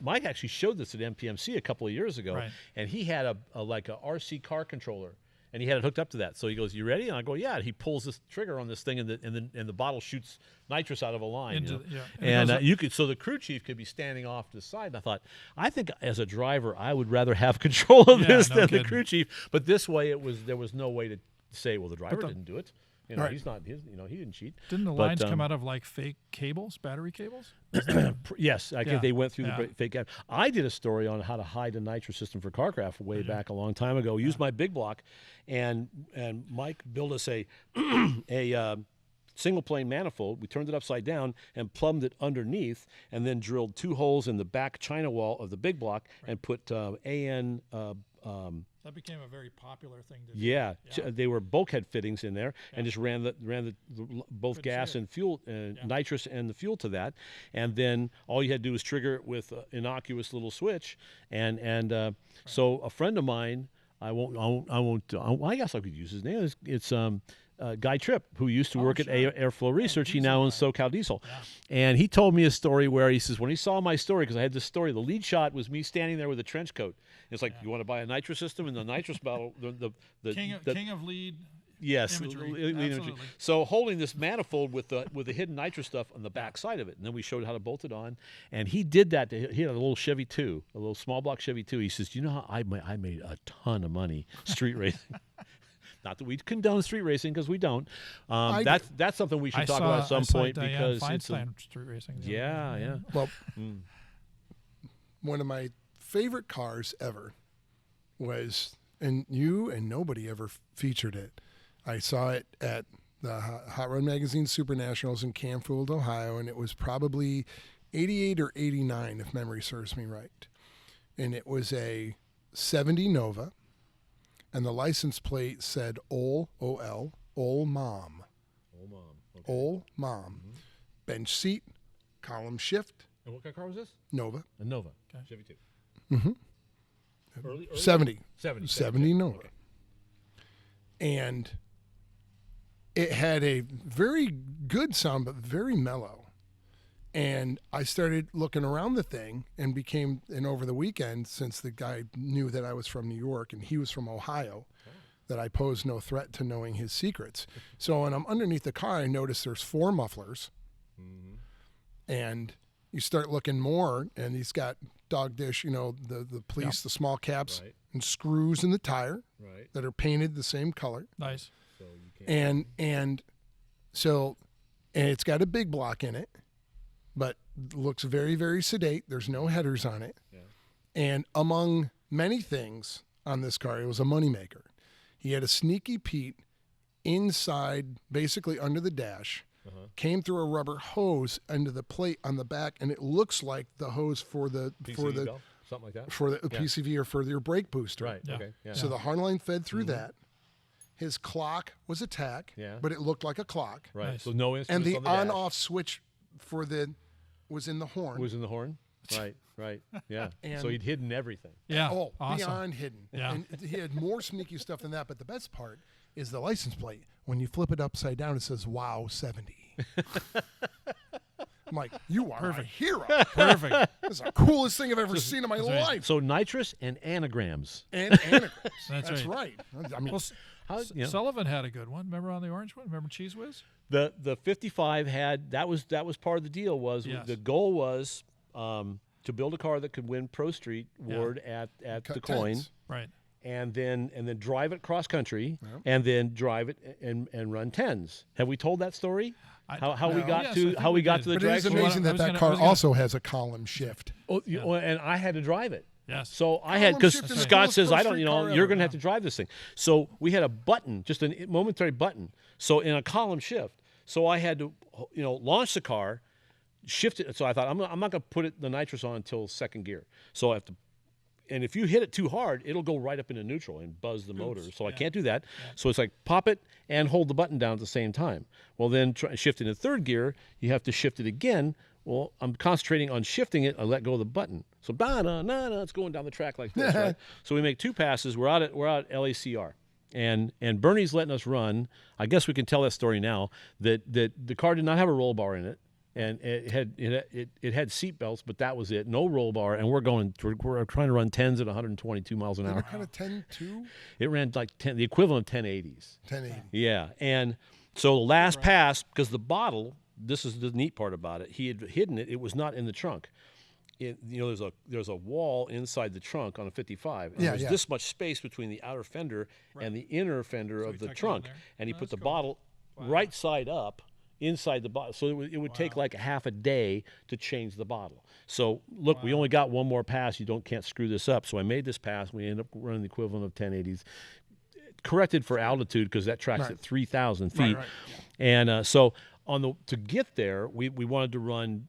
S1: Mike actually showed this at MPMC a couple of years ago,
S3: Right.
S1: and he had a RC car controller, and he had it hooked up to that. So he goes, "You ready?" And I go, "Yeah." And he pulls this trigger on this thing, and the bottle shoots nitrous out of a line. So the crew chief could be standing off to the side. And I thought, I think as a driver, I would rather have control of this than the crew chief. But this way, there was no way to say, well, the driver didn't do it.
S2: Right.
S1: He's not. He didn't cheat.
S3: Didn't the lines come out of like fake cables, battery cables?
S1: Yes, I think they went through the fake. I did a story on how to hide a nitrous system for CarCraft way back a long time ago. Used my big block, and Mike built us a single plane manifold. We turned it upside down and plumbed it underneath, and then drilled 2 holes in the back china wall of the big block and put AN.
S3: That became a very popular thing to do.
S1: Yeah, they were bulkhead fittings in there, and just ran the both gas and fuel, nitrous and the fuel to that, and then all you had to do was trigger it with an innocuous little switch, and so a friend of mine, I guess I could use his name. It's Guy Tripp, who used to work at Airflow Research. He now owns SoCal Diesel. Yeah. And he told me a story where he says, when he saw my story, because I had this story, the lead shot was me standing there with a trench coat. It's like, you want to buy a nitrous system? And the nitrous bottle, the
S3: king of lead.
S1: Yes,
S3: imagery.
S1: So holding this manifold with the hidden nitrous stuff on the back side of it, and then we showed how to bolt it on. And he did that. He had a little Chevy 2, a little small block Chevy 2. He says, "You know how I made a ton of money street racing." Not that we condone street racing, because we don't. That's something we should talk about at some point, because
S3: Feinstein street racing.
S1: Yeah.
S2: Well, one of my favorite cars ever was, and nobody ever featured it. I saw it at the Hot Rod Magazine Super Nationals in Canfield, Ohio, and it was probably 88 or 89, if memory serves me right. And it was a 70 Nova, and the license plate said Ol, O-L, Ol Mom.
S1: Ol Mom. Okay.
S2: Ol Mom. Bench seat, column shift.
S1: And what kind of car was this?
S2: Nova.
S1: A Nova.
S3: Okay.
S1: Chevy 2.
S2: Mm-hmm.
S1: Early
S2: 70
S1: 70
S2: Nova.
S1: Okay.
S2: And it had a very good sound, but very mellow. And I started looking around the thing and over the weekend, since the guy knew that I was from New York and he was from Ohio, that I posed no threat to knowing his secrets. So when I'm underneath the car, I notice there's 4 mufflers. And you start looking more, and he's got dog dish, the police, the small caps, and screws in the tire that are painted the same color.
S3: Nice.
S1: So you can't
S2: And it's got a big block in it, but looks very, very sedate. There's no headers on it. Yeah. And among many things on this car, it was a moneymaker. He had a Sneaky Pete inside, basically under the dash, came through a rubber hose under the plate on the back, and it looks like the hose for the
S1: belt? Something like that?
S2: For the PCV or for your brake booster.
S1: Right. Yeah. Okay. Yeah.
S2: So the hardline fed through that. His clock was a tack, but it looked like a clock.
S1: Right.
S3: Nice.
S1: So no instruments
S2: And
S1: on
S2: the
S1: the
S2: on-off switch was in the horn.
S1: Was in the horn? Right. Yeah.
S2: And
S1: so he'd hidden everything.
S3: Yeah.
S2: Oh,
S3: awesome.
S2: beyond hidden.
S3: Yeah.
S2: And he had more sneaky stuff than that. But the best part is the license plate. When you flip it upside down, it says "Wow 70." I'm like, you are a hero.
S3: Perfect.
S2: This is the coolest thing I've ever seen in my life.
S1: So nitrous and anagrams.
S2: And anagrams. That's right. I mean,
S3: Sullivan had a good one. Remember on the orange one? Remember Cheese Whiz?
S1: The 55 had that was part of the deal. The goal was to build a car that could win Pro Street Award at the Coin.
S3: Right.
S1: And then drive it cross country, and then drive it and run 10s. Have we told that story? How we got to the
S2: But
S1: drag?
S2: it is amazing that car also has a column shift.
S1: And I had to drive it.
S3: Yes.
S1: So I had, because
S2: shift is the
S1: Scott
S2: coolest
S1: says,
S2: Pro
S1: I don't,
S2: Street car
S1: you're
S2: ever.
S1: going to have to drive this thing. So we had a button, just a momentary button. So in a column shift, so I had to, launch the car, shift it. So I thought, I'm not going to put the nitrous on until second gear. So I have to and if you hit it too hard, it'll go right up into neutral and buzz the motor. So I
S3: Yeah.
S1: can't do that. So it's like pop it and hold the button down at the same time. Well, then shift into third gear, you have to shift it again. Well, I'm concentrating on shifting it. I let go of the button. So it's going down the track like this, right? So we make 2 passes. We're out at LACR. And Bernie's letting us run. I guess we can tell that story now. That the car did not have a roll bar in it, and it had seat belts, but that was it. No roll bar, and we're trying to run 10s at 122 miles an hour.
S2: Kind of 10.2?
S1: It ran like the equivalent of 1080s.
S2: 1080.
S1: Yeah, and so the last pass, because the bottle. This is the neat part about it. He had hidden it. It was not in the trunk. There's a wall inside the trunk on a 55. And there's this much space between the outer fender and the inner fender of the trunk. And he put the bottle right side up inside the bottle. So it would take like half a day to change the bottle. So look, we only got one more pass. Can't screw this up. So I made this pass. We ended up running the equivalent of 1080s. Corrected for altitude because that track's at 3,000 feet.
S2: Right.
S1: And so to get there, we wanted to run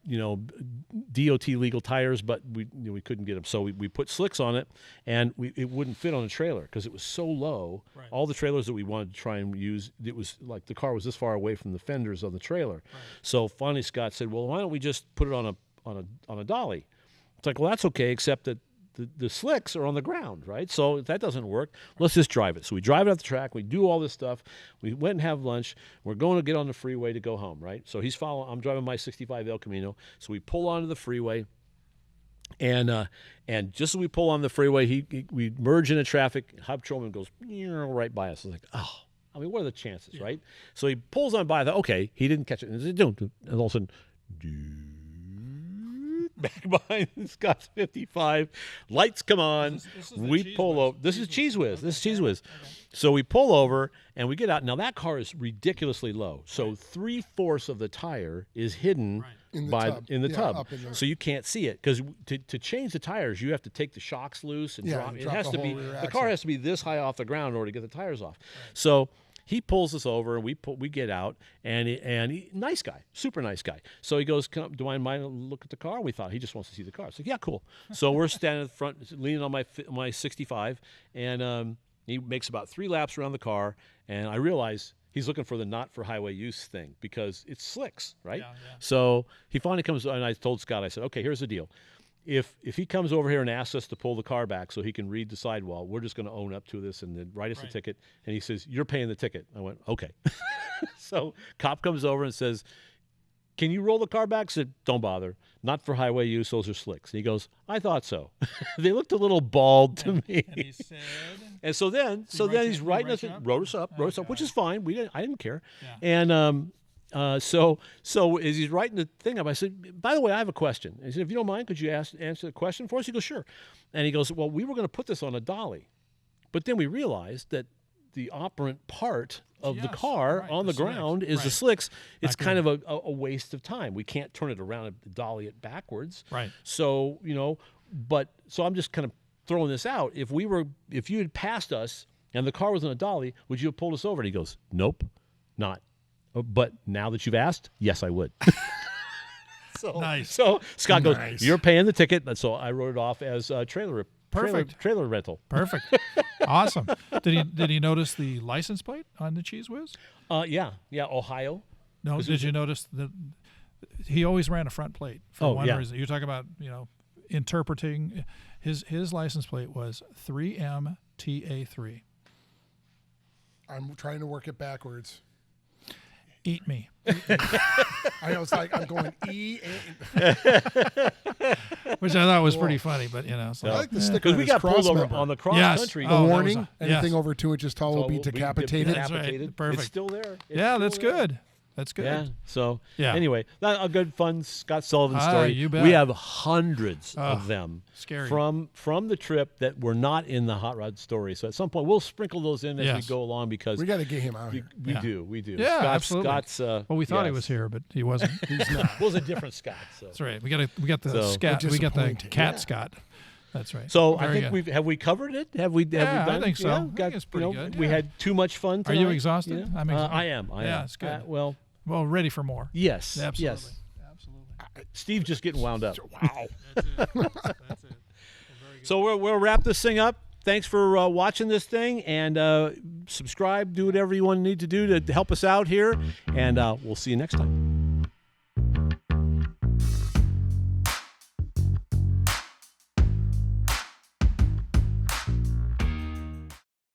S1: DOT legal tires, but we couldn't get them. So we put slicks on it, and it wouldn't fit on a trailer because it was so low. Right. All the trailers that we wanted to try and use, it was like the car was this far away from the fenders of the trailer. Right. So finally Scott said, "Well, why don't we just put it on a dolly?" It's like, well, that's okay, except that the slicks are on the ground, right? So if that doesn't work, let's just drive it. So we drive it off the track. We do all this stuff. We went and have lunch. We're going to get on the freeway to go home, right? So he's following. I'm driving my 65 El Camino. So we pull onto the freeway, and just as we pull on the freeway, we merge into traffic. Hub Trollman goes right by us. I was like, oh, I mean, what are the chances, right? So he pulls on by. I thought, okay, he didn't catch it. And all of a sudden, back behind Scott's 55, lights come on. We pull over. This is Cheese Whiz. This is Cheese Whiz. Okay. So we pull over and we get out. Now that car is ridiculously low. So 3/4 of the tire is hidden in the tub. So you can't see it because to change the tires, you have to take the shocks loose and drop. It has to be the car has to be this high off the ground in order to get the tires off. Right. So he pulls us over, and we get out, and nice guy, super nice guy. So he goes, do I mind look at the car? We thought he just wants to see the car. It's like, yeah, cool. So we're standing at the front, leaning on my 65, and he makes about 3 laps around the car, and I realize he's looking for the not for highway use thing because it's slicks, right? Yeah. So he finally comes, and I told Scott, I said, okay, here's the deal. If he comes over here and asks us to pull the car back so he can read the sidewall, we're just going to own up to this and then write us a ticket. And he says, you're paying the ticket. I went, okay. So cop comes over and says, can you roll the car back? I said, don't bother. Not for highway use. Those are slicks. And he goes, I thought so. They looked a little bald to me. And he said, and so then he's writing us, wrote us up, which is fine. I didn't care. Yeah. And so as he's writing the thing up, I said, by the way, I have a question. He said, if you don't mind, could you answer the question for us? He goes, sure. And he goes, well, we were going to put this on a dolly, but then we realized that the operant part of the car on the ground is the slicks. It's kind of a waste of time. We can't turn it around and dolly it backwards. Right. So, so I'm just kind of throwing this out. If you had passed us and the car was on a dolly, would you have pulled us over? And he goes, nope, not. But now that you've asked, yes, I would.
S3: Nice.
S1: So Scott goes, you're paying the ticket. So I wrote it off as trailer rental.
S3: Perfect. Awesome. Did he notice the license plate on the Cheese Whiz?
S1: Yeah, Ohio.
S3: No, did you notice that he always ran a front plate for one reason? You're talking about interpreting his license plate was 3MTA3.
S2: I'm trying to work it backwards.
S3: Eat me.
S2: I was like, I'm going E.
S3: Which I thought was pretty funny, but so.
S2: I like the sticker. Because we got pulled over
S1: on the cross country.
S2: The warning: anything over 2 inches tall will be decapitated.
S3: That's right. Perfect.
S1: It's still there.
S3: That's good. That's good.
S1: Yeah. So anyway, a good fun Scott Sullivan story.
S3: You bet.
S1: We have hundreds of them
S3: scary.
S1: from the trip that were not in the hot rod story. So at some point we'll sprinkle those in as we go along because
S2: we got to get him out here.
S1: We do.
S3: Yeah, absolutely.
S1: Scott's.
S3: Well, we thought he was here, but he wasn't.
S2: He's not.
S1: It was a different Scott. So.
S3: That's right. We got the Scott. We got the cat Scott. That's right.
S1: So I think have we covered it? Have we done?
S3: I think so.
S1: Yeah,
S3: I think it's pretty good.
S1: We had too much fun tonight.
S3: Are you exhausted?
S1: Yeah.
S3: I'm exhausted.
S1: I am.
S3: Yeah, it's good.
S1: Well,
S3: ready for more.
S1: Yes.
S3: Absolutely.
S1: Yes. Absolutely. Steve's just getting wound up.
S2: Wow.
S3: That's it. Well, very
S1: So we'll wrap this thing up. Thanks for watching this thing, and subscribe. Do whatever you need to do to help us out here, and we'll see you next time.